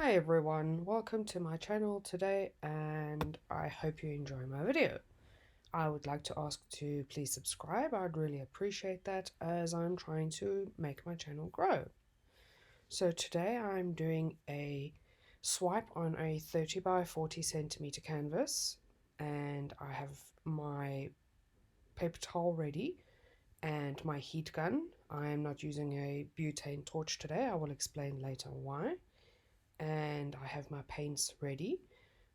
Hi everyone, welcome to my channel today and I hope you enjoy my video. I would like to ask to please subscribe. I'd really appreciate that as I'm trying to make my channel grow. So today I'm doing a swipe on a 30 by 40 centimeter canvas and I have my paper towel ready and my heat gun. I am not using a butane torch today. I will explain later why. And I have my paints ready,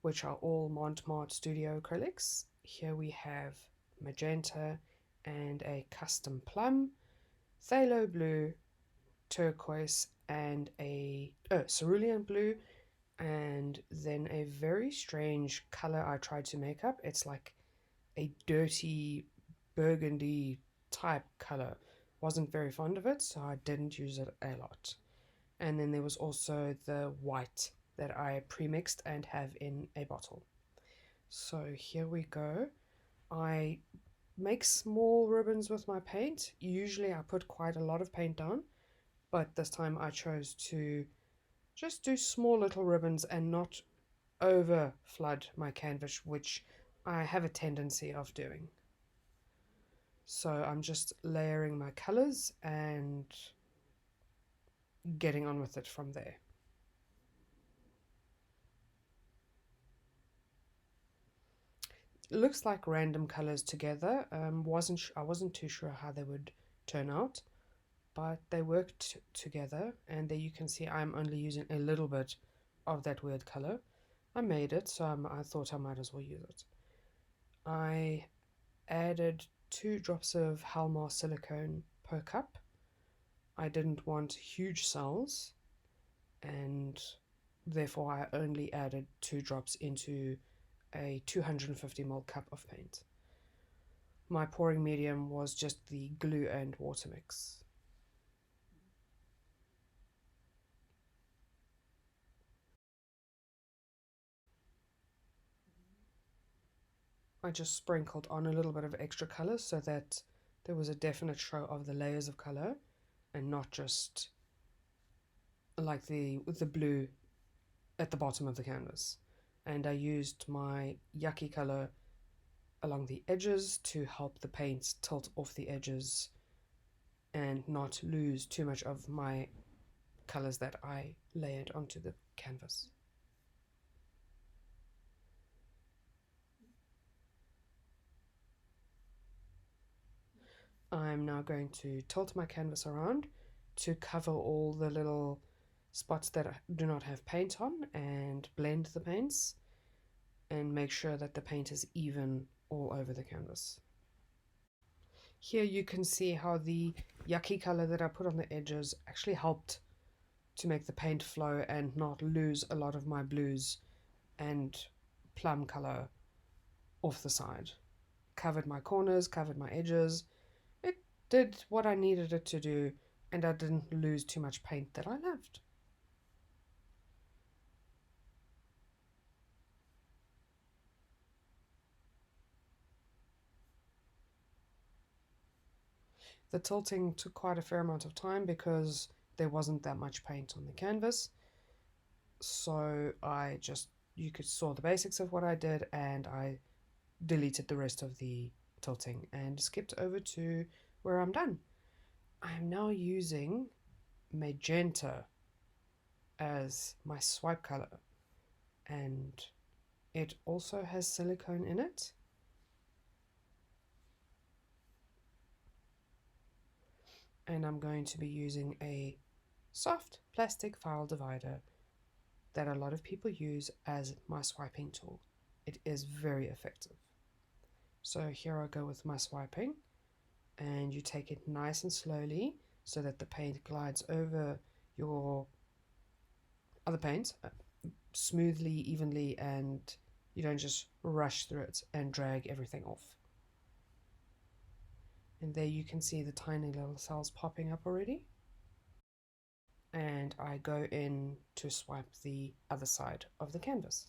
which are all Mont Marte Studio Acrylics. Here we have Magenta and a custom Plum, Phthalo Blue, Turquoise, and a Cerulean Blue, and then a very strange color I tried to make up. It's like a dirty burgundy type color. Wasn't very fond of it, so I didn't use it a lot. And then there was also the white that I pre-mixed and have in a bottle. So here we go. I make small ribbons with my paint. Usually I put quite a lot of paint down, but this time I chose to just do small little ribbons and not over flood my canvas, which I have a tendency of doing. So I'm just layering my colors and getting on with it from there. It looks like random colors together. I wasn't too sure how they would turn out, but they worked together, and there you can see I'm only using a little bit of that weird color. I made it, so I thought I might as well use it. I added 2 drops of Halmar silicone per cup. I didn't want huge cells, and therefore I only added 2 drops into a 250 ml cup of paint. My pouring medium was just the glue and water mix. I just sprinkled on a little bit of extra color so that there was a definite show of the layers of color and not just like the blue at the bottom of the canvas. And I used my yucky color along the edges to help the paint tilt off the edges and not lose too much of my colors that I layered onto the canvas. I'm now going to tilt my canvas around to cover all the little spots that do not have paint on and blend the paints and make sure that the paint is even all over the canvas. Here you can see how the yucky color that I put on the edges actually helped to make the paint flow and not lose a lot of my blues and plum color off the side. Covered my corners, covered my edges. It did what I needed it to do, and I didn't lose too much paint that I loved. The tilting took quite a fair amount of time because there wasn't that much paint on the canvas. So you could saw the basics of what I did, and I deleted the rest of the tilting and skipped over to where I'm done. I am now using Magenta as my swipe color, and it also has silicone in it. And I'm going to be using a soft plastic file divider that a lot of people use as my swiping tool. It is very effective. So here I go with my swiping, and you take it nice and slowly so that the paint glides over your other paint smoothly, evenly, and you don't just rush through it and drag everything off. And there you can see the tiny little cells popping up already. And I go in to swipe the other side of the canvas.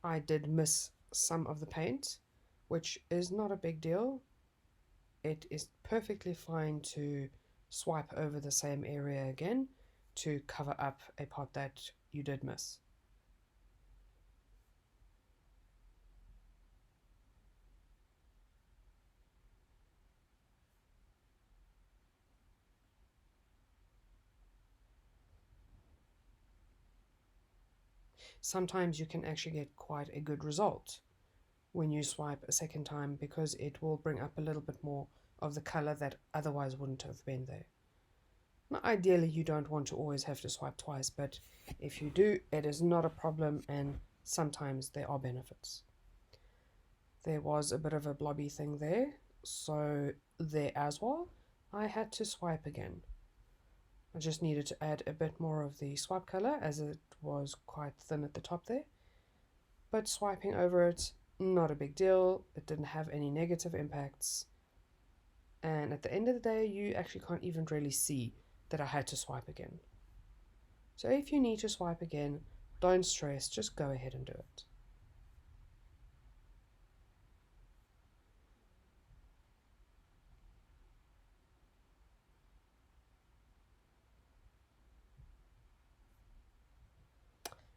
I did miss some of the paint, which is not a big deal. it is perfectly fine to swipe over the same area again to cover up a part that you did miss. Sometimes you can actually get quite a good result when you swipe a second time, because it will bring up a little bit more of the color that otherwise wouldn't have been there. Now, ideally, you don't want to always have to swipe twice, but if you do, it is not a problem, and sometimes there are benefits. There was a bit of a blobby thing there, so there as well, I had to swipe again. I just needed to add a bit more of the swipe color, as it was quite thin at the top there. But swiping over it, not a big deal. It didn't have any negative impacts. And at the end of the day, you actually can't even really see that I had to swipe again. So if you need to swipe again, don't stress, just go ahead and do it.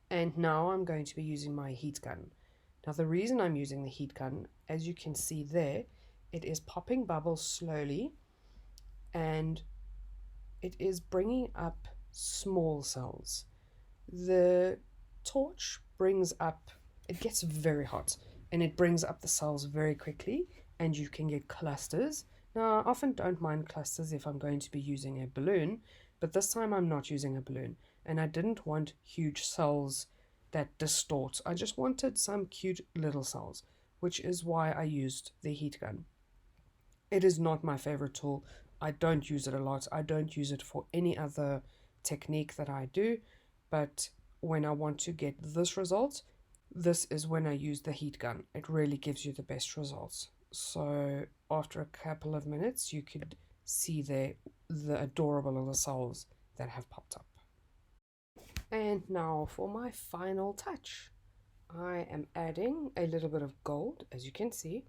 And now I'm going to be using my heat gun. Now the reason I'm using the heat gun, as you can see there, it is popping bubbles slowly, and it is bringing up small cells. The torch brings up, it gets very hot, and it brings up the cells very quickly, and you can get clusters. Now, I often don't mind clusters if I'm going to be using a balloon, but this time I'm not using a balloon, and I didn't want huge cells that distort. I just wanted some cute little cells, which is why I used the heat gun. It is not my favorite tool. I don't use it a lot. I don't use it for any other technique that I do, but when I want to get this result, this is when I use the heat gun. It really gives you the best results. So after a couple of minutes, you could see there the adorable little cells that have popped up. And now for my final touch. I am adding a little bit of gold, as you can see,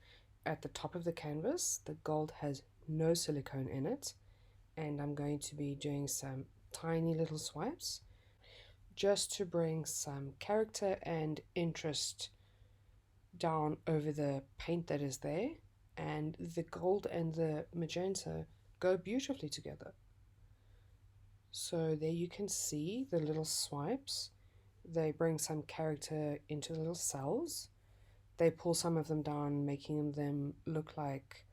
at the top of the canvas. The gold has no silicone in it, and I'm going to be doing some tiny little swipes just to bring some character and interest down over the paint that is there, and the gold and the magenta go beautifully together. So there you can see the little swipes. They bring some character into the little cells. They pull some of them down, making them look like,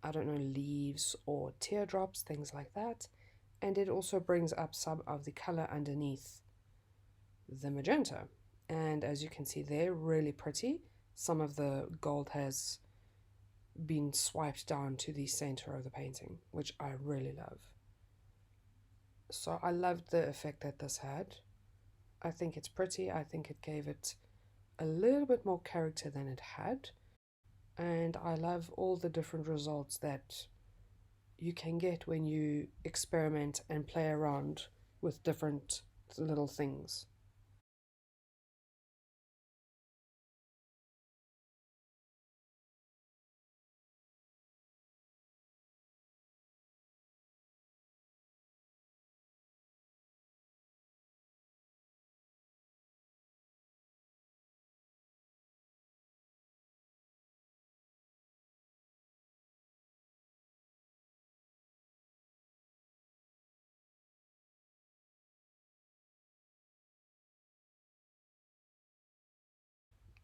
I don't know, leaves or teardrops, things like that. And it also brings up some of the color underneath the magenta. And as you can see, they're really pretty. Some of the gold has been swiped down to the center of the painting, which I really love. So I loved the effect that this had. I think it's pretty. I think it gave it a little bit more character than it had. And I love all the different results that you can get when you experiment and play around with different little things.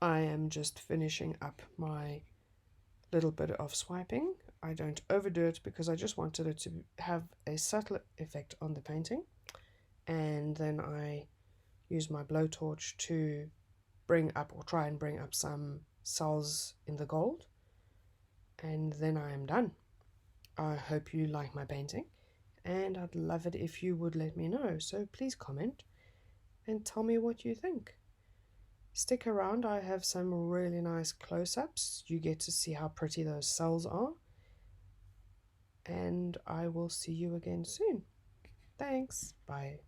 I am just finishing up my little bit of swiping. I don't overdo it because I just wanted it to have a subtle effect on the painting. And then I use my blowtorch to bring up, or try and bring up, some cells in the gold. And then I am done. I hope you like my painting, and I'd love it if you would let me know. So please comment and tell me what you think. Stick around, I have some really nice close-ups. You get to see how pretty those cells are. And I will see you again soon. Thanks, bye.